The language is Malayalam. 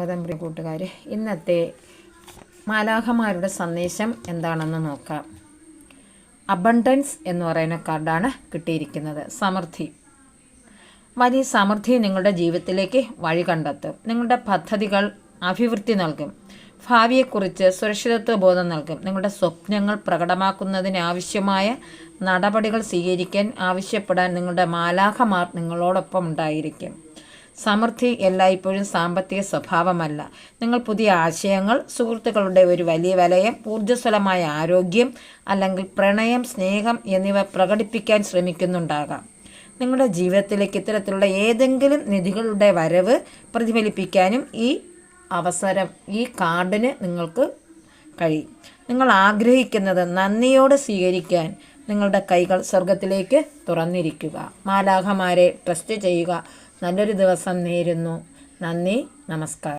സ്വാഗതം പ്രിയ കൂട്ടുകാരെ. ഇന്നത്തെ മാലാഖമാരുടെ സന്ദേശം എന്താണെന്ന് നോക്കാം. അബണ്ടൻസ് എന്ന് പറയുന്ന കാർഡാണ് കിട്ടിയിരിക്കുന്നത്. സമൃദ്ധി, വലിയ സമൃദ്ധി നിങ്ങളുടെ ജീവിതത്തിലേക്ക് വഴി കണ്ടെത്തും. നിങ്ങളുടെ പദ്ധതികൾ അഭിവൃദ്ധി നൽകും. ഭാവിയെക്കുറിച്ച് സുരക്ഷിതത്വ ബോധം നൽകും. നിങ്ങളുടെ സ്വപ്നങ്ങൾ പ്രകടമാക്കുന്നതിന് ആവശ്യമായ നടപടികൾ സ്വീകരിക്കാൻ ആവശ്യപ്പെടാൻ നിങ്ങളുടെ മാലാഖമാർ നിങ്ങളോടൊപ്പം ഉണ്ടായിരിക്കും. സമൃദ്ധി എല്ലായ്പ്പോഴും സാമ്പത്തിക സ്വഭാവമല്ല. നിങ്ങൾ പുതിയ ആശയങ്ങൾ, സുഹൃത്തുക്കളുടെ ഒരു വലിയ വലയം, ഊർജ്ജസ്വലമായ ആരോഗ്യം അല്ലെങ്കിൽ പ്രണയം, സ്നേഹം എന്നിവ പ്രകടിപ്പിക്കാൻ ശ്രമിക്കുന്നുണ്ടാകാം. നിങ്ങളുടെ ജീവിതത്തിലേക്ക് ഇത്തരത്തിലുള്ള ഏതെങ്കിലും നിധികളുടെ വരവ് പ്രതിഫലിപ്പിക്കാനും ഈ കാർഡിന് നിങ്ങൾക്ക് കഴിയും. നിങ്ങൾ ആഗ്രഹിക്കുന്നത് നന്ദിയോടെ സ്വീകരിക്കാൻ നിങ്ങളുടെ കൈകൾ സ്വർഗത്തിലേക്ക് തുറന്നിരിക്കുക. മാലാഖമാരെ ട്രസ്റ്റ് ചെയ്യുക. നല്ലൊരു ദിവസം നേരുന്നു. നന്ദി, നമസ്കാരം.